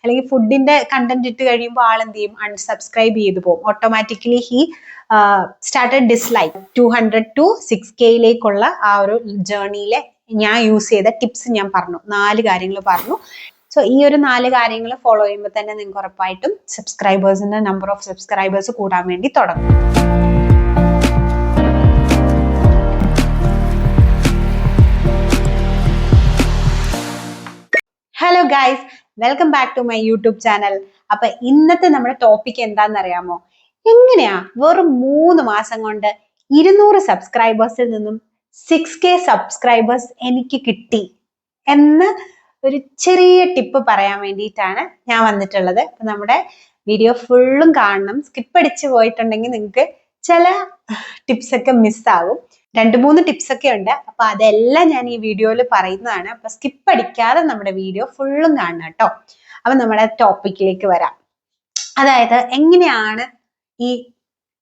അല്ലെങ്കിൽ ഫുഡിന്റെ കണ്ടന്റ് ഇട്ട് കഴിയുമ്പോൾ ആൾ എന്ത് ചെയ്യും, അൺസബ്സ്ക്രൈബ് ചെയ്തു പോകും. Automatically he started dislike. 200 to 6K ആ ഒരു ജേർണിയിലെ ഞാൻ യൂസ് ചെയ്ത ടിപ്സ് ഞാൻ പറഞ്ഞു, 4 കാര്യങ്ങൾ പറഞ്ഞു. സോ ഈ ഒരു 4 കാര്യങ്ങൾ ഫോളോ ചെയ്യുമ്പോൾ തന്നെ നിങ്ങൾക്ക് ഉറപ്പായിട്ടും സബ്സ്ക്രൈബേഴ്സിന്റെ നമ്പർ ഓഫ് സബ്സ്ക്രൈബേഴ്സ് കൂടാൻ വേണ്ടി തുടങ്ങും. Hello guys, welcome back to my YouTube channel. അപ്പൊ ഇന്നത്തെ നമ്മുടെ ടോപ്പിക് എന്താണെന്നറിയാമോ? എങ്ങനെയാ വെറും 3 മാസം കൊണ്ട് 200 സബ്സ്ക്രൈബേഴ്സിൽ നിന്നും 6K സബ്സ്ക്രൈബേഴ്സ് എനിക്ക് കിട്ടി എന്ന് ഒരു ചെറിയ ടിപ്പ് പറയാൻ വേണ്ടിയിട്ടാണ് ഞാൻ വന്നിട്ടുള്ളത്. അപ്പൊ നമ്മുടെ വീഡിയോ ഫുള്ളും കാണണം. സ്കിപ്പ് അടിച്ച് പോയിട്ടുണ്ടെങ്കിൽ നിങ്ങൾക്ക് ചില ടിപ്സ് ഒക്കെ മിസ്സാവും. 2-3 ടിപ്സ് ഒക്കെ ഉണ്ട്. അപ്പൊ അതെല്ലാം ഞാൻ ഈ വീഡിയോയിൽ പറയുന്നതാണ്. അപ്പൊ സ്കിപ്പ് അടിക്കാതെ നമ്മുടെ വീഡിയോ ഫുള്ളും കാണണം കേട്ടോ. അപ്പൊ നമ്മുടെ ടോപ്പിക്കിലേക്ക് വരാം. അതായത് എങ്ങനെയാണ്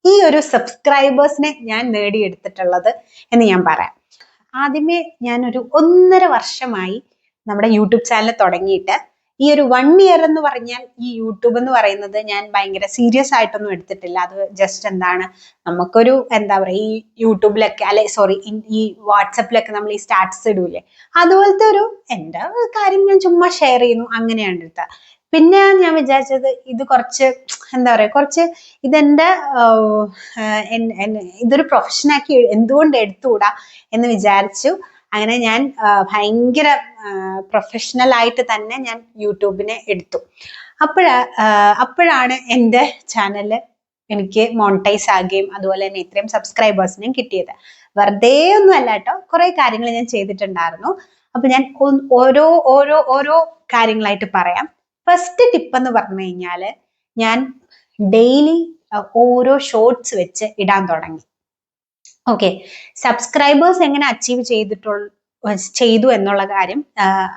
ഈ ഒരു സബ്സ്ക്രൈബേഴ്സിനെ ഞാൻ നേടിയെടുത്തിട്ടുള്ളത് എന്ന് ഞാൻ പറയാം. ആദ്യമേ ഞാൻ ഒരു 1.5 വർഷമായി നമ്മുടെ യൂട്യൂബ് ചാനൽ തുടങ്ങിയിട്ട്. ഈ ഒരു 1 ഇയർ എന്ന് പറഞ്ഞാൽ ഈ യൂട്യൂബ് എന്ന് പറയുന്നത് ഞാൻ ഭയങ്കര സീരിയസ് ആയിട്ടൊന്നും എടുത്തിട്ടില്ല. അത് ജസ്റ്റ് എന്താണ്, നമുക്കൊരു എന്താ പറയുക, ഈ യൂട്യൂബിലൊക്കെ ഈ വാട്സപ്പിലൊക്കെ നമ്മൾ ഈ സ്റ്റാറ്റസ് ഇടൂലേ, അതുപോലത്തെ ഒരു എൻ്റെ കാര്യം ഞാൻ ചുമ്മാ ഷെയർ ചെയ്യുന്നു, അങ്ങനെയാണ് എടുത്തത്. പിന്നെ ഞാൻ വിചാരിച്ചത് ഇത് കുറച്ച് എന്താ പറയുക, കുറച്ച് ഇതെൻ്റെ ഇതൊരു പ്രൊഫഷനാക്കി എന്തുകൊണ്ട് എടുത്തുകൂടാ എന്ന് വിചാരിച്ചു. അങ്ങനെ ഞാൻ ഭയങ്കര പ്രൊഫഷണൽ ആയിട്ട് തന്നെ ഞാൻ യൂട്യൂബിനെ എടുത്തു. അപ്പോഴാണ് എൻ്റെ ചാനല് എനിക്ക് മോണിറ്റൈസ് ആകുകയും അതുപോലെ തന്നെ ഇത്രയും സബ്സ്ക്രൈബേഴ്സിനും കിട്ടിയത്. വെറുതെ ഒന്നും അല്ല കേട്ടോ, കുറെ കാര്യങ്ങൾ ഞാൻ ചെയ്തിട്ടുണ്ടായിരുന്നു. അപ്പൊ ഞാൻ ഓരോ കാര്യങ്ങളായിട്ട് പറയാം. ഫസ്റ്റ് ടിപ്പ് എന്ന് പറഞ്ഞു കഴിഞ്ഞാല്, ഞാൻ ഡെയിലി ഓരോ ഷോർട്സ് വെച്ച് ഇടാൻ തുടങ്ങി. ഓക്കെ, സബ്സ്ക്രൈബേഴ്സ് എങ്ങനെ അച്ചീവ് ചെയ്തു എന്നുള്ള കാര്യം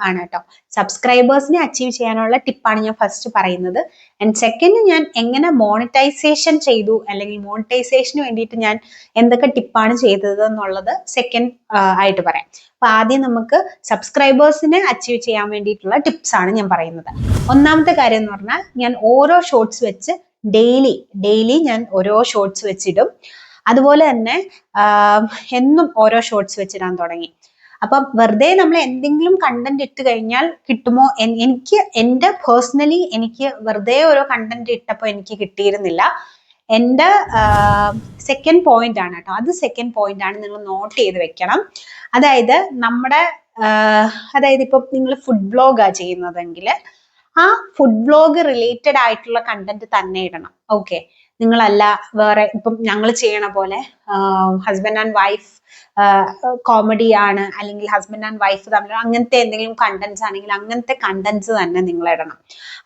ആണ് കേട്ടോ. സബ്സ്ക്രൈബേഴ്സിനെ അച്ചീവ് ചെയ്യാനുള്ള ടിപ്പാണ് ഞാൻ ഫസ്റ്റ് പറയുന്നത്. ആൻഡ് സെക്കൻഡ്, ഞാൻ എങ്ങനെ മോണിറ്റൈസേഷൻ ചെയ്തു, അല്ലെങ്കിൽ മോണിറ്റൈസേഷന് വേണ്ടിയിട്ട് ഞാൻ എന്തൊക്കെ ടിപ്പാണ് ചെയ്തത് എന്നുള്ളത് സെക്കൻഡ് ആയിട്ട് പറയാം. അപ്പൊ ആദ്യം നമുക്ക് സബ്സ്ക്രൈബേഴ്സിനെ അച്ചീവ് ചെയ്യാൻ വേണ്ടിയിട്ടുള്ള ടിപ്സ് ആണ് ഞാൻ പറയുന്നത്. ഒന്നാമത്തെ കാര്യം എന്ന് പറഞ്ഞാൽ, ഞാൻ ഓരോ ഷോർട്സ് വെച്ച് ഡെയിലി ഞാൻ ഓരോ ഷോർട്സ് വെച്ചിടും. അതുപോലെ തന്നെ എന്നും ഓരോ ഷോർട്സ് വെച്ചിടാൻ തുടങ്ങി. അപ്പം വെറുതെ നമ്മൾ എന്തെങ്കിലും കണ്ടന്റ് ഇട്ട് കഴിഞ്ഞാൽ കിട്ടുമോ, എൻ്റെ പേഴ്സണലി എനിക്ക് വെറുതെ ഓരോ കണ്ടന്റ് ഇട്ടപ്പോൾ എനിക്ക് കിട്ടിയിരുന്നില്ല. എൻ്റെ സെക്കൻഡ് പോയിന്റ് ആണ് കേട്ടോ, അത് സെക്കൻഡ് പോയിന്റ് ആണ്, നിങ്ങൾ നോട്ട് ചെയ്ത് വെക്കണം. അതായത് ഇപ്പം നിങ്ങൾ ഫുഡ് വ്ലോഗാ ചെയ്യുന്നതെങ്കിൽ ആ ഫുഡ് വ്ലോഗ് റിലേറ്റഡ് ആയിട്ടുള്ള കണ്ടന്റ് തന്നെ ഇടണം. ഓക്കെ, നിങ്ങളല്ല വേറെ ഇപ്പം ഞങ്ങൾ ചെയ്യണ പോലെ ഹസ്ബൻഡ് ആൻഡ് വൈഫ് കോമഡി ആണ്, അല്ലെങ്കിൽ ഹസ്ബൻഡ് ആൻഡ് വൈഫ് തമ്മിൽ അങ്ങനത്തെ എന്തെങ്കിലും കണ്ടന്റ്സ് ആണെങ്കിൽ അങ്ങനത്തെ കണ്ടന്റ്സ് തന്നെ നിങ്ങൾ ഇടണം.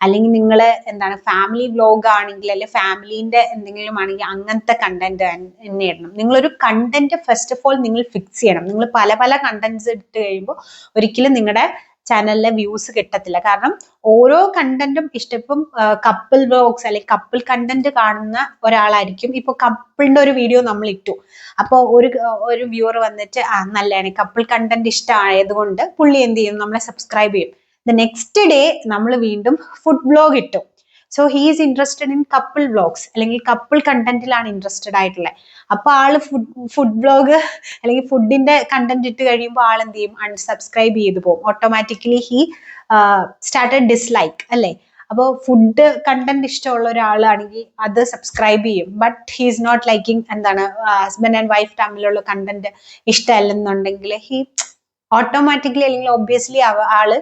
അല്ലെങ്കിൽ നിങ്ങൾ എന്താണ് ഫാമിലി വ്ലോഗ് ആണെങ്കിൽ, അല്ലെങ്കിൽ ഫാമിലിന്റെ എന്തെങ്കിലും ആണെങ്കിൽ അങ്ങനത്തെ കണ്ടന്റ് തന്നെ ഇടണം. നിങ്ങളൊരു കണ്ടന്റ് ഫസ്റ്റ് ഓഫ് ഓൾ നിങ്ങൾ ഫിക്സ് ചെയ്യണം. നിങ്ങൾ പല കണ്ടന്റ്സ് ഇട്ട് കഴിയുമ്പോൾ ഒരിക്കലും നിങ്ങളുടെ ചാനലിലെ വ്യൂസ് കിട്ടത്തില്ല. കാരണം ഓരോ കണ്ടന്റും ഇപ്പം കപ്പിൾ വ്ലോഗ്സ് അല്ലെങ്കിൽ കപ്പിൾ കണ്ടന്റ് കാണുന്ന ഒരാളായിരിക്കും. ഇപ്പൊ കപ്പിളിന്റെ ഒരു വീഡിയോ നമ്മൾ ഇട്ടു, അപ്പോൾ ഒരു വ്യൂവർ വന്നിട്ട് നല്ലതാണ്, കപ്പിൾ കണ്ടന്റ് ഇഷ്ടമായതുകൊണ്ട് പുള്ളി എന്ത് ചെയ്യും, നമ്മളെ സബ്സ്ക്രൈബ് ചെയ്യും. ദ നെക്സ്റ്റ് ഡേ നമ്മൾ വീണ്ടും ഫുഡ് വ്ലോഗ് ഇട്ടു. So he is interested in couple vlogs, അല്ലെങ്കിൽ കപ്പിൾ കണ്ടന്റിലാണ് ഇൻട്രസ്റ്റഡ് ആയിട്ടുള്ളത്. അപ്പൊ ആള് ഫുഡ് വ്ലോഗ് അല്ലെങ്കിൽ ഫുഡിന്റെ കണ്ടന്റ് ഇട്ട് കഴിയുമ്പോൾ ആൾ എന്ത് ചെയ്യും, അൺസബ്സ്ക്രൈബ് ചെയ്തു പോകും. ഓട്ടോമാറ്റിക്കലി ഹി സ്റ്റാർട്ടഡ് ഡിസ്ലൈക്ക് അല്ലേ. അപ്പോൾ ഫുഡ് കണ്ടന്റ് ഇഷ്ടമുള്ള ഒരാളാണെങ്കിൽ അത് സബ്സ്ക്രൈബ് ചെയ്യും. But he is not liking എന്താണ് ഹസ്ബൻഡ് ആൻഡ് വൈഫ് തമ്മിലുള്ള കണ്ടന്റ് ഇഷ്ടമല്ലെന്നുണ്ടെങ്കിൽ ഹി ഓട്ടോമാറ്റിക്കലി അല്ലെങ്കിൽ ഒബ്വിയസ്ലി ആള്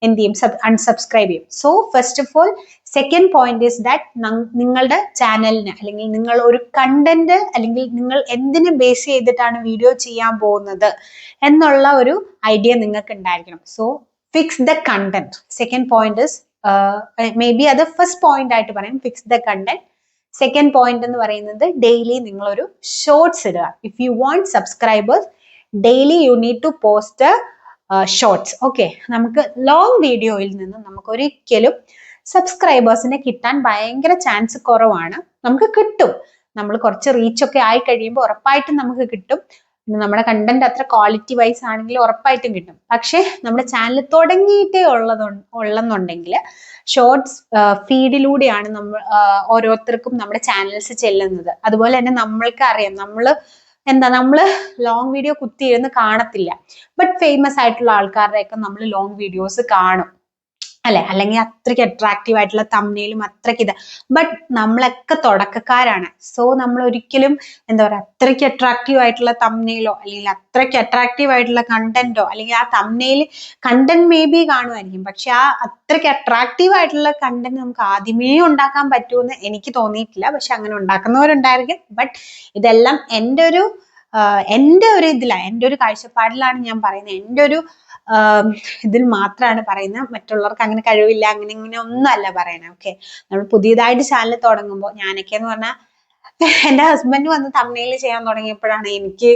എന്ത് ചെയ്യും, അൺസബ്സ്ക്രൈബ് ചെയ്യും. So first of all second point is that നിങ്ങളുടെ ചാനലിന്, അല്ലെങ്കിൽ നിങ്ങൾ ഒരു കണ്ടന്റ്, അല്ലെങ്കിൽ നിങ്ങൾ എന്തിനെ ബേസ് ചെയ്തിട്ടാണ് വീഡിയോ ചെയ്യാൻ പോകുന്നത് എന്നുള്ള ഒരു ഐഡിയ നിങ്ങൾക്ക് ഉണ്ടായിരിക്കണം. So fix the content. Second point is may be അത് ഫസ്റ്റ് പോയിന്റ് ആയിട്ട് പറയും, fix the content. Second point എന്ന് പറയുന്നത്, ഡെയിലി നിങ്ങളൊരു ഷോർട്സ് ഇടുക. If you want subscribers, daily you need to post shorts. Okay, നമുക്ക് ലോങ് വീഡിയോയിൽ നിന്ന് നമുക്ക് ഒരിക്കലും സബ്സ്ക്രൈബേഴ്സിനെ കിട്ടാൻ ഭയങ്കര ചാൻസ് കുറവാണ്. നമുക്ക് കിട്ടും, നമ്മൾ കുറച്ച് റീച്ച് ഒക്കെ ആയി കഴിയുമ്പോൾ ഉറപ്പായിട്ടും നമുക്ക് കിട്ടും. നമ്മുടെ കണ്ടന്റ് അത്ര ക്വാളിറ്റി വൈസ് ആണെങ്കിൽ ഉറപ്പായിട്ടും കിട്ടും. പക്ഷെ നമ്മുടെ ചാനൽ തുടങ്ങിയിട്ടേ ഉള്ളെന്നുണ്ടെങ്കിൽ ഷോർട്സ് ഫീഡിലൂടെയാണ് നമ്മൾ ഓരോരുത്തർക്കും നമ്മുടെ ചാനൽസ് ചെല്ലുന്നത്. അതുപോലെ തന്നെ നമ്മൾക്ക് അറിയാം, നമ്മള് ലോങ് വീഡിയോ കുത്തിയിരുന്ന് കാണത്തില്ല. ബട്ട് ഫേമസ് ആയിട്ടുള്ള ആൾക്കാരുടെയൊക്കെ നമ്മൾ ലോങ് വീഡിയോസ് കാണും അല്ലെ, അല്ലെങ്കിൽ അത്രയ്ക്ക് അട്രാക്റ്റീവ് ആയിട്ടുള്ള തംബ്നെയിലും അത്രയ്ക്ക് ഇത്. ബട്ട് നമ്മളൊക്കെ തുടക്കക്കാരാണ്. സോ നമ്മൾ ഒരിക്കലും എന്താ പറയുക, അത്രയ്ക്ക് അട്രാക്റ്റീവ് ആയിട്ടുള്ള തംബ്നെയിലോ അല്ലെങ്കിൽ അത്രയ്ക്ക് അട്രാക്റ്റീവ് ആയിട്ടുള്ള കണ്ടന്റോ, അല്ലെങ്കിൽ ആ തംബ്നെയിൽ കണ്ടന്റ് മേ ബി കാണുമായിരിക്കും, പക്ഷെ ആ അത്രയ്ക്ക് അട്രാക്റ്റീവ് ആയിട്ടുള്ള കണ്ടന്റ് നമുക്ക് ആദ്യമേ ഉണ്ടാക്കാൻ പറ്റുമെന്ന് എനിക്ക് തോന്നിയിട്ടില്ല. പക്ഷെ അങ്ങനെ ഉണ്ടാക്കുന്നവരുണ്ടായിരിക്കും. ബട്ട് ഇതെല്ലാം എൻ്റെ ഒരു ഇതിലാണ്, എൻ്റെ ഒരു കാഴ്ചപ്പാടിലാണ് ഞാൻ പറയുന്നത്. എൻ്റെ ഒരു ഇതിൽ മാത്രമാണ് പറയുന്നത്. മറ്റുള്ളവർക്ക് അങ്ങനെ കഴിവില്ല, അങ്ങനെ ഇങ്ങനെ ഒന്നും അല്ല പറയുന്നത്. ഓക്കെ, നമ്മൾ പുതിയതായിട്ട് ചാനൽ തുടങ്ങുമ്പോൾ, ഞാനൊക്കെ എന്ന് പറഞ്ഞാൽ എൻ്റെ ഹസ്ബൻഡ് വന്ന് തംബ്നെയിൽ ചെയ്യാൻ തുടങ്ങിയപ്പോഴാണ് എനിക്ക്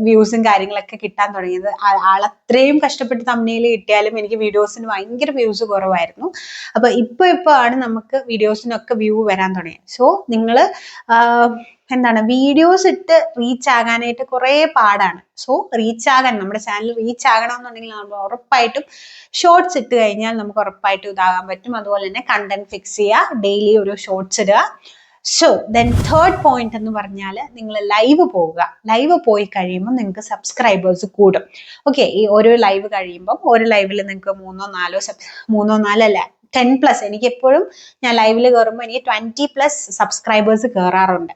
വ്യൂസും കാര്യങ്ങളൊക്കെ കിട്ടാൻ തുടങ്ങിയത്. ആളത്രയും കഷ്ടപ്പെട്ട് തംബ്നെയിൽ കിട്ടിയാലും എനിക്ക് വീഡിയോസിന് ഭയങ്കര വ്യൂസ് കുറവായിരുന്നു. അപ്പൊ ഇപ്പൊ ആണ് നമുക്ക് വീഡിയോസിനൊക്കെ വ്യൂ വരാൻ തുടങ്ങിയത്. സോ നിങ്ങൾ വീഡിയോസ് ഇട്ട് റീച്ച് ആകാനായിട്ട് കുറെ പാടാണ്. സോ റീച്ച് ആകാൻ, നമ്മുടെ ചാനൽ റീച്ച് ആകണമെന്നുണ്ടെങ്കിൽ നമ്മൾ ഉറപ്പായിട്ടും ഷോർട്സ് ഇട്ട് കഴിഞ്ഞാൽ നമുക്ക് ഉറപ്പായിട്ടും ഇതാകാൻ പറ്റും. അതുപോലെ തന്നെ കണ്ടന്റ് ഫിക്സ് ചെയ്യുക, ഡെയിലി ഒരു ഷോർട്സ് ഇടുക. സോ ദെൻ തേർഡ് പോയിന്റ് എന്ന് പറഞ്ഞാൽ നിങ്ങൾ ലൈവ് പോവുക. ലൈവ് പോയി കഴിയുമ്പോൾ നിങ്ങൾക്ക് സബ്സ്ക്രൈബേഴ്സ് കൂടും. ഓക്കെ, ഈ ഓരോ ലൈവ് കഴിയുമ്പോൾ ഓരോ ലൈവിൽ നിങ്ങൾക്ക് 3-4 അല്ല 10+, എനിക്ക് എപ്പോഴും ഞാൻ ലൈവിൽ കയറുമ്പോൾ എനിക്ക് 20+ സബ്സ്ക്രൈബേഴ്സ് കയറാറുണ്ട്.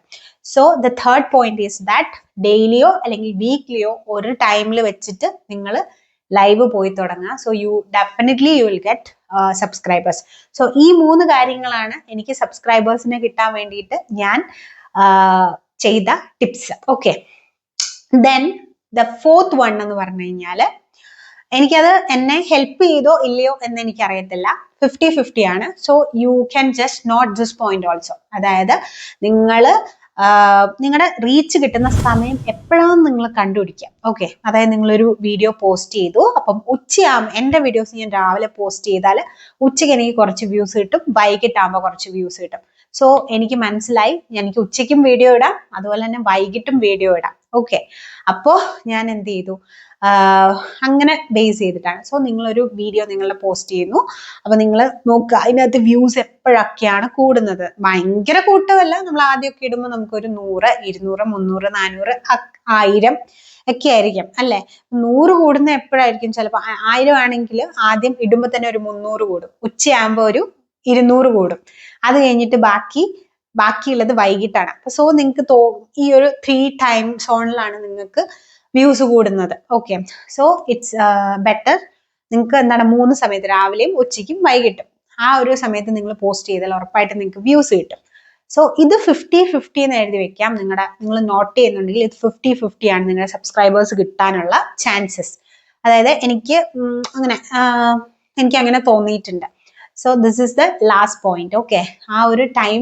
So the third point is that ഡെയിലിയോ അല്ലെങ്കിൽ വീക്ക്ലിയോ ഒരു ടൈമിൽ വെച്ചിട്ട് നിങ്ങൾ ലൈവ് പോയി തുടങ്ങുക. So definitely you will get subscribers. So ഈ 3 കാര്യങ്ങളാണ് എനിക്ക് സബ്സ്ക്രൈബേഴ്സിനെ കിട്ടാൻ വേണ്ടിയിട്ട് ഞാൻ ചെയ്ത tips. Okay, then the fourth one എന്ന് പറഞ്ഞു കഴിഞ്ഞാൽ, എനിക്കത് എന്നെ ഹെൽപ്പ് ചെയ്തോ ഇല്ലയോ എന്ന് എനിക്കറിയത്തില്ല, 50-50 ആണ്. So you can just note this point also. അതായത് നിങ്ങളുടെ റീച്ച് കിട്ടുന്ന സമയം എപ്പോഴാണെന്ന് നിങ്ങൾ കണ്ടുപിടിക്കാം. ഓക്കെ, അതായത് നിങ്ങളൊരു വീഡിയോ പോസ്റ്റ് ചെയ്തു, അപ്പം എൻ്റെ വീഡിയോസ് ഞാൻ രാവിലെ പോസ്റ്റ് ചെയ്താൽ ഉച്ചയ്ക്ക് എനിക്ക് കുറച്ച് വ്യൂസ് കിട്ടും, വൈകിട്ടാകുമ്പോൾ കുറച്ച് വ്യൂസ് കിട്ടും. സോ എനിക്ക് മനസ്സിലായി, എനിക്ക് ഉച്ചയ്ക്കും വീഡിയോ ഇടാം, അതുപോലെ തന്നെ വൈകിട്ടും വീഡിയോ ഇടാം. ഓക്കെ, അപ്പോൾ ഞാൻ എന്ത് ചെയ്തു, അങ്ങനെ ബേസ് ചെയ്തിട്ടാണ്. സോ നിങ്ങളൊരു വീഡിയോ നിങ്ങളുടെ പോസ്റ്റ് ചെയ്യുന്നു, അപ്പൊ നിങ്ങൾ നോക്കുക അതിനകത്ത് വ്യൂസ് എപ്പോഴൊക്കെയാണ് കൂടുന്നത്. ഭയങ്കര കൂട്ടമല്ല, നമ്മൾ ആദ്യമൊക്കെ ഇടുമ്പോൾ നമുക്കൊരു 100, 200, 300, 400, 1000 ഒക്കെ ആയിരിക്കും അല്ലെ. 100 കൂടുന്ന എപ്പോഴായിരിക്കും, ചിലപ്പോൾ 1000 ആണെങ്കിൽ ആദ്യം ഇടുമ്പോൾ തന്നെ ഒരു 300 കൂടും, ഉച്ചയാകുമ്പോൾ ഒരു 200 കൂടും, അത് കഴിഞ്ഞിട്ട് ബാക്കിയുള്ളത് വൈകിട്ടാണ്. സോ നിങ്ങൾക്ക് ഈ ഒരു 3 ടൈം സോണിലാണ് നിങ്ങൾക്ക് വ്യൂസ് കൂടുന്നത്. ഓക്കെ, സോ ഇറ്റ്സ് ബെറ്റർ നിങ്ങൾക്ക് 3 സമയത്ത്, രാവിലെയും ഉച്ചയ്ക്കും വൈകിട്ടും, ആ ഒരു സമയത്ത് നിങ്ങൾ പോസ്റ്റ് ചെയ്താൽ ഉറപ്പായിട്ട് നിങ്ങൾക്ക് വ്യൂസ് കിട്ടും. സോ ഇത് 50-50 എന്ന് എഴുതി വെക്കാം. നിങ്ങൾ നോട്ട് ചെയ്യുന്നുണ്ടെങ്കിൽ ഇത് 50-50 ആണ് നിങ്ങളുടെ സബ്സ്ക്രൈബേഴ്സ് കിട്ടാനുള്ള ചാൻസസ്. അതായത് എനിക്ക് അങ്ങനെ തോന്നിയിട്ടുണ്ട്. So this is the last point. Okay, ആ ഒരു ടൈം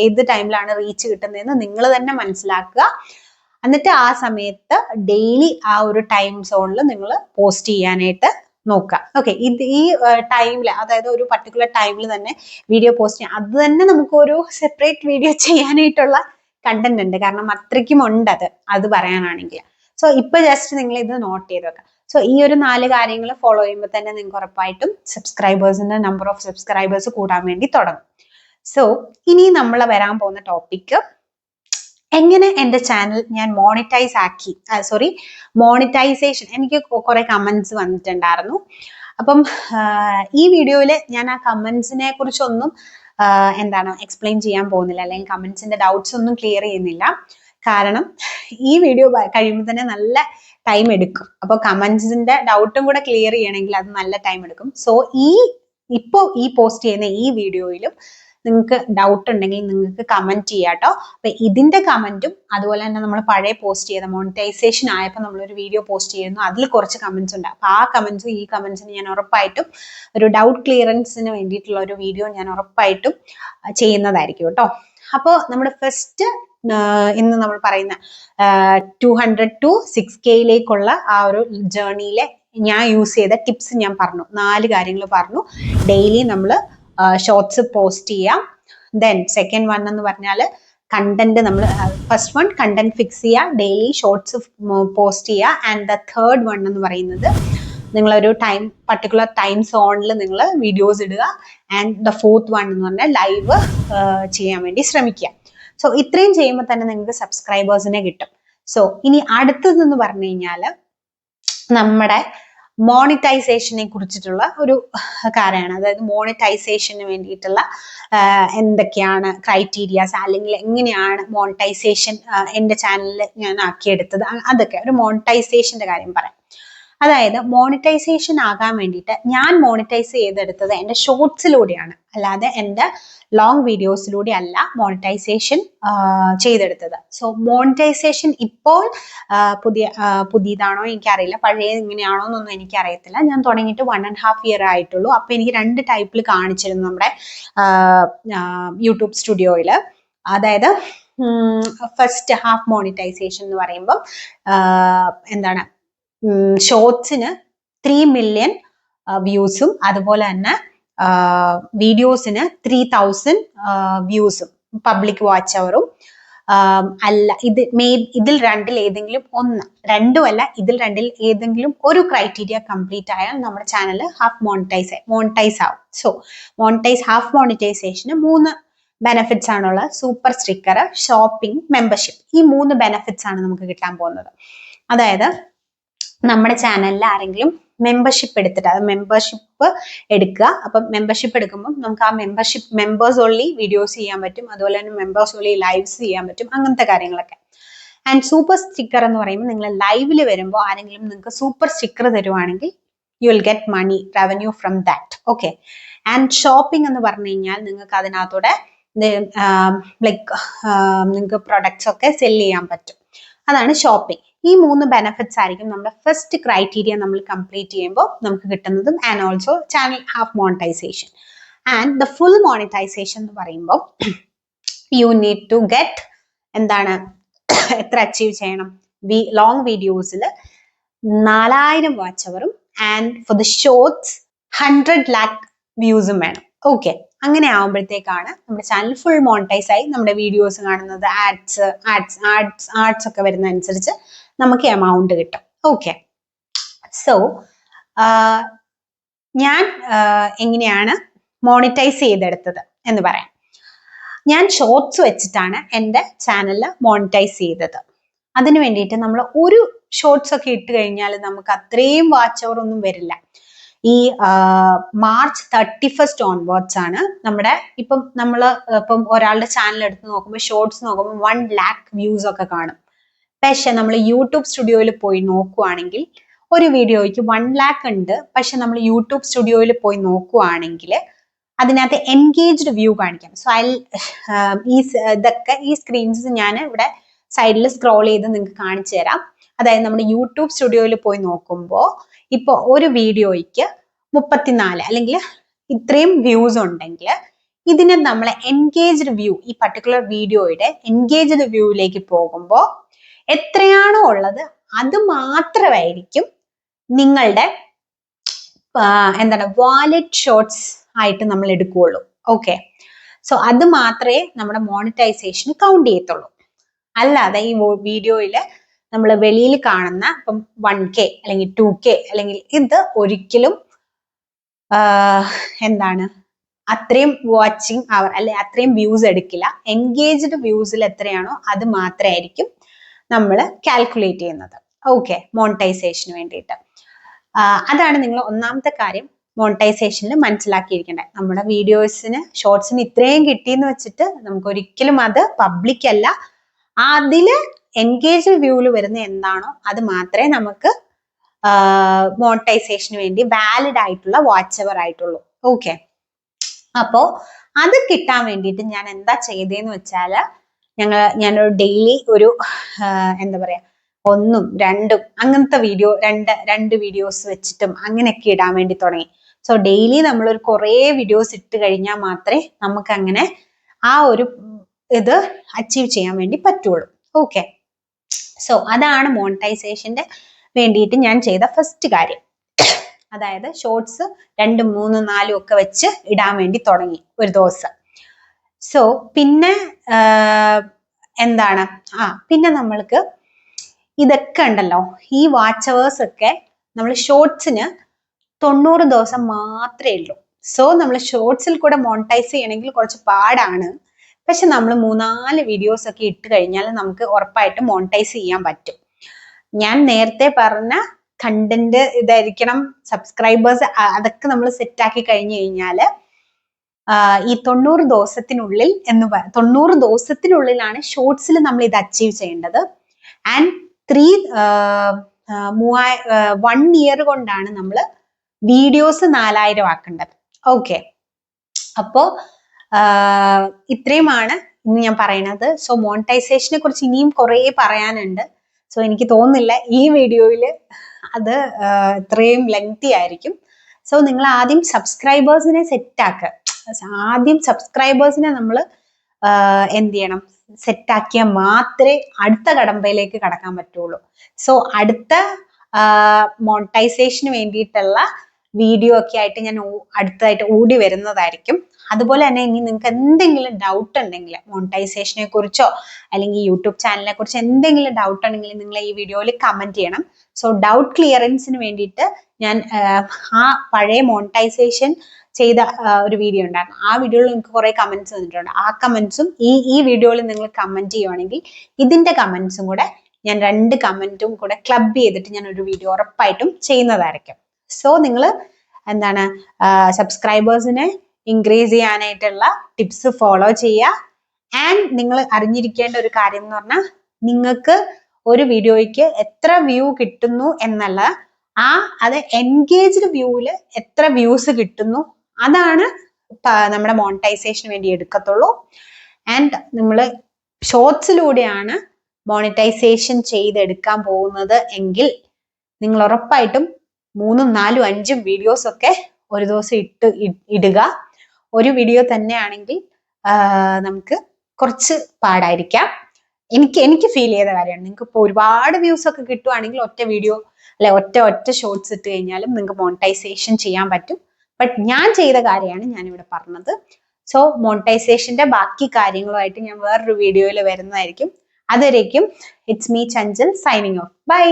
ഏത് ടൈമിലാണ് റീച്ച് കിട്ടുന്നതെന്ന് നിങ്ങൾ തന്നെ മനസ്സിലാക്കുക. എന്നിട്ട് ആ സമയത്ത് ഡെയിലി ആ ഒരു ടൈം സോണിൽ നിങ്ങൾ പോസ്റ്റ് ചെയ്യാനായിട്ട് നോക്കുക. ഓക്കെ, ഈ ടൈമിൽ, അതായത് ഒരു പർട്ടിക്കുലർ ടൈമിൽ തന്നെ വീഡിയോ പോസ്റ്റ് ചെയ്യാം. അത് തന്നെ നമുക്കൊരു സെപ്പറേറ്റ് വീഡിയോ ചെയ്യാനായിട്ടുള്ള കണ്ടന്റ് ഉണ്ട്, കാരണം അത്രയ്ക്കും ഉണ്ട് അത് പറയാനാണെങ്കിൽ. സോ ഇപ്പൊ ജസ്റ്റ് നിങ്ങൾ ഇത് നോട്ട് ചെയ്ത് വെക്കുക. സോ ഈ ഒരു 4 കാര്യങ്ങൾ ഫോളോ ചെയ്യുമ്പോൾ തന്നെ നിങ്ങൾക്ക് ഉറപ്പായിട്ടും നമ്പർ ഓഫ് സബ്സ്ക്രൈബേഴ്സ് കൂടാൻ വേണ്ടി തുടങ്ങും. സോ ഇനി നമ്മൾ വരാൻ പോകുന്ന ടോപ്പിക്ക്, എങ്ങനെ എൻ്റെ ചാനൽ ഞാൻ മോണിറ്റൈസേഷൻ. എനിക്ക് കുറെ കമന്റ്സ് വന്നിട്ടുണ്ടായിരുന്നു. അപ്പം ഈ വീഡിയോയിൽ ഞാൻ ആ കമന്റ്സിനെ കുറിച്ചൊന്നും എക്സ്പ്ലെയിൻ ചെയ്യാൻ പോകുന്നില്ല, അല്ലെങ്കിൽ കമന്റ്സിന്റെ ഡൗട്ട്സ് ഒന്നും ക്ലിയർ ചെയ്യുന്നില്ല. കാരണം ഈ വീഡിയോ കഴിയുമ്പോൾ തന്നെ നല്ല ടൈം എടുക്കും. അപ്പോൾ കമന്റ്സിന്റെ ഡൗട്ടും കൂടെ ക്ലിയർ ചെയ്യണമെങ്കിൽ അത് നല്ല ടൈം എടുക്കും. സോ ഈ പോസ്റ്റ് ചെയ്യുന്ന ഈ വീഡിയോയിലും നിങ്ങൾക്ക് ഡൗട്ട് ഉണ്ടെങ്കിൽ നിങ്ങൾക്ക് കമന്റ് ചെയ്യാം കേട്ടോ. അപ്പൊ ഇതിന്റെ കമന്റും അതുപോലെ തന്നെ നമ്മൾ പഴയ പോസ്റ്റ് ചെയ്ത മോണിറ്റൈസേഷൻ ആയപ്പോൾ നമ്മളൊരു വീഡിയോ പോസ്റ്റ് ചെയ്യുന്നു, അതിൽ കുറച്ച് കമന്റ്സ് ഉണ്ട്. അപ്പൊ ആ കമന്റ്സും ഈ കമന്റ്സിന് ഞാൻ ഉറപ്പായിട്ടും ഒരു ഡൗട്ട് ക്ലിയറൻസിന് വേണ്ടിയിട്ടുള്ള ഒരു വീഡിയോ ഞാൻ ഉറപ്പായിട്ടും ചെയ്യുന്നതായിരിക്കും കേട്ടോ. അപ്പോൾ നമ്മുടെ ഫസ്റ്റ് ഇന്ന് നമ്മൾ പറയുന്ന 200 to 6K ആ ഒരു ജേർണിയിലെ ഞാൻ യൂസ് ചെയ്ത ടിപ്സ് ഞാൻ പറഞ്ഞു, 4 കാര്യങ്ങൾ പറഞ്ഞു. ഡെയിലി നമ്മൾ ഷോർട്സ് പോസ്റ്റ് ചെയ്യാം. ദെൻ സെക്കൻഡ് വൺ എന്ന് പറഞ്ഞാൽ കണ്ടന്റ് നമ്മൾ ഫസ്റ്റ് വൺ കണ്ടന്റ് ഫിക്സ് ചെയ്യുക, ഡെയിലി ഷോർട്സ് പോസ്റ്റ് ചെയ്യുക. ആൻഡ് ദ തേർഡ് വൺ എന്ന് പറയുന്നത് നിങ്ങളൊരു പർട്ടിക്കുലർ ടൈം സോണിൽ നിങ്ങൾ വീഡിയോസ് ഇടുക. ആൻഡ് ദ ഫോർത്ത് വൺ എന്ന് പറഞ്ഞാൽ ലൈവ് ചെയ്യാൻ വേണ്ടി ശ്രമിക്കുക. സോ ഇത്രയും ചെയ്യുമ്പോൾ തന്നെ നിങ്ങൾക്ക് സബ്സ്ക്രൈബേഴ്സിനെ കിട്ടും. സോ ഇനി അടുത്തതെന്ന് പറഞ്ഞു കഴിഞ്ഞാൽ നമ്മുടെ മോണിറ്റൈസേഷനെ കുറിച്ചിട്ടുള്ള ഒരു കാര്യമാണ്. അതായത് മോണിറ്റൈസേഷന് വേണ്ടിയിട്ടുള്ള എന്തൊക്കെയാണ് ക്രൈറ്റീരിയാസ്, അല്ലെങ്കിൽ എങ്ങനെയാണ് മോണിറ്റൈസേഷൻ എൻ്റെ ചാനലിൽ ഞാൻ ആക്കിയെടുത്തത്, അതൊക്കെ ഒരു മോണിറ്റൈസേഷൻ്റെ കാര്യം പറയാം. അതായത് മോണിറ്റൈസേഷൻ ആകാൻ വേണ്ടിയിട്ട് ഞാൻ മോണിറ്റൈസ് ചെയ്തെടുത്തത് എൻ്റെ ഷോർട്സിലൂടെയാണ്, അല്ലാതെ എൻ്റെ ലോങ് വീഡിയോസിലൂടെ അല്ല മോണിറ്റൈസേഷൻ ചെയ്തെടുത്തത്. സോ മോണിറ്റൈസേഷൻ ഇപ്പോൾ പുതിയതാണോ എനിക്കറിയില്ല, പഴയ ഇങ്ങനെയാണോ എന്നൊന്നും എനിക്കറിയത്തില്ല. ഞാൻ തുടങ്ങിയിട്ട് 1.5 year ആയിട്ടുള്ളൂ. അപ്പോൾ എനിക്ക് 2 ടൈപ്പിൽ കാണിച്ചിരുന്നു നമ്മുടെ യൂട്യൂബ് സ്റ്റുഡിയോയിൽ. അതായത് ഫസ്റ്റ് ഹാഫ് മോണിറ്റൈസേഷൻ എന്ന് പറയുമ്പം എന്താണ്, ഷോർട്സിന് 3 million വ്യൂസും അതുപോലെ തന്നെ വീഡിയോസിന് 3000 വ്യൂസും പബ്ലിക് വാച്ച് അവറും അല്ല. ഇതിൽ രണ്ടിൽ ഏതെങ്കിലും ഒന്ന്, രണ്ടുമല്ല, ഇതിൽ രണ്ടിൽ ഏതെങ്കിലും ഒരു ക്രൈറ്റീരിയ കംപ്ലീറ്റ് ആയാൽ നമ്മുടെ ചാനൽ ഹാഫ് മോണിറ്റൈസ് ആവും. സോ ഹാഫ് മോണിറ്റൈസേഷന് 3 ബെനിഫിറ്റ്സ് ആണുള്ളത്. Super sticker, shopping, membership. ഈ 3 ബെനിഫിറ്റ്സ് ആണ് നമുക്ക് കിട്ടാൻ പോകുന്നത്. അതായത് നമ്മുടെ ചാനലിൽ ആരെങ്കിലും മെമ്പർഷിപ്പ് എടുത്തിട്ട്, അത് മെമ്പർഷിപ്പ് എടുക്കുക. അപ്പം മെമ്പർഷിപ്പ് എടുക്കുമ്പോൾ നമുക്ക് ആ മെമ്പേഴ്സ് ഓൺലി വീഡിയോസ് ചെയ്യാൻ പറ്റും, അതുപോലെ തന്നെ മെമ്പേഴ്സ് ഓൺലി ലൈവ്സ് ചെയ്യാൻ പറ്റും, അങ്ങനത്തെ കാര്യങ്ങളൊക്കെ. ആൻഡ് സൂപ്പർ സ്റ്റിക്കർ എന്ന് പറയുമ്പോൾ നിങ്ങൾ ലൈവിൽ വരുമ്പോൾ ആരെങ്കിലും നിങ്ങൾക്ക് സൂപ്പർ സ്റ്റിക്കർ തരുവാണെങ്കിൽ you will get money revenue from that. Okay. And shopping എന്ന് പറഞ്ഞു കഴിഞ്ഞാൽ നിങ്ങൾക്ക് അതിനകത്തൂടെ നിങ്ങൾക്ക് പ്രൊഡക്ട്സ് ഒക്കെ സെല് ചെയ്യാൻ പറ്റും. അതാണ് ഷോപ്പിംഗ്. ഈ 3 ബെനിഫിറ്റ്സ് ആയിരിക്കും നമ്മുടെ ഫസ്റ്റ് ക്രൈറ്റീരിയ നമ്മൾ കംപ്ലീറ്റ് ചെയ്യുമ്പോൾ നമുക്ക് കിട്ടുന്നതും. And also channel half monetization. And the full monetization എന്ന് പറയുമ്പോൾ യു നീഡ് ടു ഗെറ്റ് എന്താണ്, എത്ര അച്ചീവ് ചെയ്യണം? ലോങ് വീഡിയോസിൽ 4000 വാച്ച് അവറും and for the shorts 100 lakh വ്യൂസും വേണം. ഓക്കെ. അങ്ങനെ ആവുമ്പോഴത്തേക്കാണ് നമ്മുടെ ചാനൽ ഫുൾ മോണിറ്റൈസ് ആയി നമ്മുടെ വീഡിയോസ് കാണുന്നത്. ആഡ്സ് ഒക്കെ വരുന്ന അനുസരിച്ച് നമുക്ക് എമൗണ്ട് കിട്ടും. ഓക്കെ. സോ ഞാൻ എങ്ങനെയാണ് മോണിറ്റൈസ് ചെയ്തെടുത്തത് എന്ന് പറയാം. ഞാൻ ഷോർട്സ് വെച്ചിട്ടാണ് എൻ്റെ ചാനൽ മോണിറ്റൈസ് ചെയ്തത്. അതിനു വേണ്ടിയിട്ട് നമ്മൾ ഒരു ഷോർട്സ് ഒക്കെ ഇട്ട് കഴിഞ്ഞാൽ നമുക്ക് അത്രയും വാച്ച് അവർ ഒന്നും വരില്ല. ഈ March 31st ഓൺവേർഡ്സ് ആണ് നമ്മുടെ ഇപ്പം ഒരാളുടെ ചാനൽ എടുത്ത് നോക്കുമ്പോൾ ഷോർട്സ് നോക്കുമ്പോൾ 1 lakh വ്യൂസ് ഒക്കെ കാണും. പക്ഷെ നമ്മൾ യൂട്യൂബ് സ്റ്റുഡിയോയിൽ പോയി നോക്കുവാണെങ്കിൽ ഒരു വീഡിയോയ്ക്ക് 1 lakh ഉണ്ട്. പക്ഷെ നമ്മൾ യൂട്യൂബ് സ്റ്റുഡിയോയിൽ പോയി നോക്കുവാണെങ്കിൽ അതിനകത്ത് എൻഗേജ്ഡ് വ്യൂ കാണിക്കാം. സോ ഈ സ്ക്രീൻസ് ഞാൻ ഇവിടെ സൈഡിൽ സ്ക്രോൾ ചെയ്ത് നിങ്ങൾക്ക് കാണിച്ചു തരാം. അതായത് നമ്മുടെ യൂട്യൂബ് സ്റ്റുഡിയോയിൽ പോയി നോക്കുമ്പോൾ ഇപ്പോൾ ഒരു വീഡിയോയ്ക്ക് 34 അല്ലെങ്കിൽ ഇത്രയും വ്യൂസ് ഉണ്ടെങ്കിൽ ഇതിനെ നമ്മൾ എൻഗേജ്ഡ് വ്യൂ, ഈ പർട്ടിക്കുലർ വീഡിയോയുടെ എൻഗേജ്ഡ് വ്യൂവിലേക്ക് പോകുമ്പോൾ എത്രയാണോ ഉള്ളത് അത് മാത്രമായിരിക്കും നിങ്ങളുടെ എന്താണ് വാലറ്റ് ഷോർട്സ് ആയിട്ട് നമ്മൾ എടുക്കുകയുള്ളൂ. ഓക്കെ. സോ അത് മാത്രമേ നമ്മുടെ മോണിറ്റൈസേഷൻ കൗണ്ട് ചെയ്യത്തുള്ളൂ. അല്ലാതെ ഈ വീഡിയോയിൽ നമ്മൾ വെളിയിൽ കാണുന്ന ഇപ്പം 1K അല്ലെങ്കിൽ 2K അല്ലെങ്കിൽ ഇത് ഒരിക്കലും എന്താണ് അത്രയും വാച്ചിങ് അവർ അല്ലെ അത്രയും വ്യൂസ് എടുക്കില്ല. എൻഗേജ്ഡ് വ്യൂസിൽ എത്രയാണോ അത് മാത്രമായിരിക്കും നമ്മൾ കാൽക്കുലേറ്റ് ചെയ്യുന്നത്. ഓക്കെ. മോണിറ്റൈസേഷന് വേണ്ടിയിട്ട് അതാണ് നിങ്ങൾ ഒന്നാമത്തെ കാര്യം മോണിറ്റൈസേഷനിൽ മനസ്സിലാക്കിയിരിക്കേണ്ടത്. നമ്മുടെ വീഡിയോസിന് ഷോർട്സിന് ഇത്രയും കിട്ടിയെന്ന് വെച്ചിട്ട് നമുക്ക് ഒരിക്കലും അത് പബ്ലിക് അല്ല. അതില് എൻഗേജ്ഡ് വ്യൂവിൽ വരുന്ന എന്താണോ അത് മാത്രമേ നമുക്ക് മോണിറ്റൈസേഷന് വേണ്ടി വാലിഡ് ആയിട്ടുള്ള വാച്ച് അവർ ആയിട്ടുള്ളൂ. ഓക്കെ. അപ്പോ അത് കിട്ടാൻ വേണ്ടിയിട്ട് ഞാൻ എന്താ ചെയ്തതെന്ന് വെച്ചാൽ ഞാനൊരു ഡെയിലി ഒരു എന്താ പറയാ 1ഉം 2ഉം അങ്ങനത്തെ രണ്ട് വീഡിയോസ് വെച്ചിട്ടും അങ്ങനെയൊക്കെ ഇടാൻ വേണ്ടി തുടങ്ങി. സോ ഡെയിലി നമ്മളൊരു കുറേ വീഡിയോസ് ഇട്ട് കഴിഞ്ഞാൽ മാത്രമേ നമുക്ക് അങ്ങനെ ആ ഒരു ഇത് അച്ചീവ് ചെയ്യാൻ വേണ്ടി പറ്റുള്ളൂ. ഓക്കെ. സോ അതാണ് മോണിറ്റൈസേഷന്റെ വേണ്ടിയിട്ട് ഞാൻ ചെയ്ത ഫസ്റ്റ് കാര്യം. അതായത് ഷോർട്സ് 2, 3, 4 ഒക്കെ വെച്ച് ഇടാൻ വേണ്ടി തുടങ്ങി ഒരു ദിവസം. സോ പിന്നെ എന്താണ് പിന്നെ നമ്മൾക്ക് ഇതൊക്കെ ഉണ്ടല്ലോ, ഈ വാച്ച് അവേഴ്സ് ഒക്കെ നമ്മൾ ഷോർട്സിന് 90 ദിവസം മാത്രമേ ഉള്ളൂ. സോ നമ്മൾ ഷോർട്സിൽ കൂടെ മോണിറ്റൈസ് ചെയ്യണമെങ്കിൽ കുറച്ച് പാടാണ്. പക്ഷെ നമ്മൾ 3-4 വീഡിയോസ് ഒക്കെ ഇട്ട് കഴിഞ്ഞാൽ നമുക്ക് ഉറപ്പായിട്ടും മോണിറ്റൈസ് ചെയ്യാൻ പറ്റും. ഞാൻ നേരത്തെ പറഞ്ഞ കണ്ടന്റ് ഇതായിരിക്കണം, സബ്സ്ക്രൈബേഴ്സ് അതൊക്കെ നമ്മൾ സെറ്റ് ആക്കി കഴിഞ്ഞു കഴിഞ്ഞാൽ ഈ 90 ദിവസത്തിനുള്ളിൽ 90 ദിവസത്തിനുള്ളിലാണ് ഷോർട്സിൽ നമ്മൾ ഇത് അച്ചീവ് ചെയ്യേണ്ടത്. ആൻഡ് 1 ഇയർ കൊണ്ടാണ് നമ്മൾ വീഡിയോസ് 4000 ആക്കേണ്ടത്. ഓക്കെ, അപ്പോ ഇത്രയുമാണ് ഇന്ന് ഞാൻ പറയുന്നത്. സോ മോണിറ്റൈസേഷനെ കുറിച്ച് ഇനിയും കുറേ പറയാനുണ്ട്. സോ എനിക്ക് തോന്നുന്നില്ല ഈ വീഡിയോയിൽ അത് ഇത്രയും ലെങ്തി ആയിരിക്കും. സോ നിങ്ങൾ ആദ്യം സബ്സ്ക്രൈബേഴ്സിനെ സെറ്റ് ആക്കുക. ആദ്യം സബ്സ്ക്രൈബേഴ്സിനെ നമ്മൾ എന്ത് ചെയ്യണം, സെറ്റാക്കിയാൽ മാത്രമേ അടുത്ത കടമ്പയിലേക്ക് കടക്കാൻ പറ്റുള്ളൂ. സോ അടുത്ത മോണിറ്റൈസേഷന് വേണ്ടിയിട്ടുള്ള വീഡിയോ ഒക്കെ ആയിട്ട് ഞാൻ അടുത്തതായിട്ട് ഓടി വരുന്നതായിരിക്കും. അതുപോലെ തന്നെ ഇനി നിങ്ങൾക്ക് എന്തെങ്കിലും ഡൗട്ട് ഉണ്ടെങ്കിൽ മോണിറ്റൈസേഷനെ കുറിച്ചോ അല്ലെങ്കിൽ യൂട്യൂബ് ചാനലിനെ കുറിച്ച് എന്തെങ്കിലും ഡൗട്ട് ഉണ്ടെങ്കിൽ നിങ്ങൾ ഈ വീഡിയോയിൽ കമന്റ് ചെയ്യണം. സോ ഡൗട്ട് ക്ലിയറൻസിന് വേണ്ടിയിട്ട് ഞാൻ പഴയ മോണിറ്റൈസേഷൻ ചെയ്ത ഒരു വീഡിയോ ഉണ്ടായിരുന്നു. ആ വീഡിയോയിൽ നിങ്ങൾക്ക് കുറെ കമന്റ്സ് വന്നിട്ടുണ്ട്. ആ കമന്റ്സും ഈ വീഡിയോയിൽ നിങ്ങൾ കമന്റ് ചെയ്യുവാണെങ്കിൽ ഇതിന്റെ കമന്റ്സും കൂടെ ഞാൻ 2 കമന്റും കൂടെ ക്ലബ് ചെയ്തിട്ട് ഞാൻ ഒരു വീഡിയോ ഉറപ്പായിട്ടും ചെയ്യുന്നതായിരിക്കും. സോ നിങ്ങൾ എന്താണ് സബ്സ്ക്രൈബേഴ്സിനെ ഇൻക്രീസ് ചെയ്യാനായിട്ടുള്ള ടിപ്സ് ഫോളോ ചെയ്യുക. ആൻഡ് നിങ്ങൾ അറിഞ്ഞിരിക്കേണ്ട ഒരു കാര്യം എന്ന് പറഞ്ഞാൽ നിങ്ങൾക്ക് ഒരു വീഡിയോയ്ക്ക് എത്ര വ്യൂ കിട്ടുന്നു എന്നല്ല, അത് എൻഗേജ്ഡ് വ്യൂവിൽ എത്ര വ്യൂസ് കിട്ടുന്നു അതാണ് നമ്മുടെ മോണിറ്റൈസേഷന് വേണ്ടി എടുക്കത്തുള്ളൂ. ആൻഡ് നമ്മൾ ഷോർട്സിലൂടെയാണ് മോണിറ്റൈസേഷൻ ചെയ്തെടുക്കാൻ പോകുന്നത് എങ്കിൽ നിങ്ങൾ ഉറപ്പായിട്ടും 3, 4, 5 വീഡിയോസ് ഒക്കെ ഒരു ദിവസം ഇടുക. ഒരു വീഡിയോ തന്നെയാണെങ്കിൽ നമുക്ക് കുറച്ച് പാടായിരിക്കാം. എനിക്ക് ഫീൽ ചെയ്ത കാര്യമാണ്. നിങ്ങൾക്ക് ഇപ്പോൾ ഒരുപാട് വ്യൂസ് ഒക്കെ കിട്ടുവാണെങ്കിൽ ഒറ്റ വീഡിയോ അല്ലെ ഒറ്റ ഷോർട്സ് ഇട്ട് കഴിഞ്ഞാലും നിങ്ങൾക്ക് മോണിറ്റൈസേഷൻ ചെയ്യാൻ പറ്റും. ബട്ട് ഞാൻ ചെയ്ത കാര്യമാണ് ഞാനിവിടെ പറഞ്ഞത്. സോ മോണിറ്റൈസേഷന്റെ ബാക്കി കാര്യങ്ങളുമായിട്ട് ഞാൻ വേറൊരു വീഡിയോയിൽ വരുന്നതായിരിക്കും. അതുവരേക്കും it's me Chanchal signing off. By.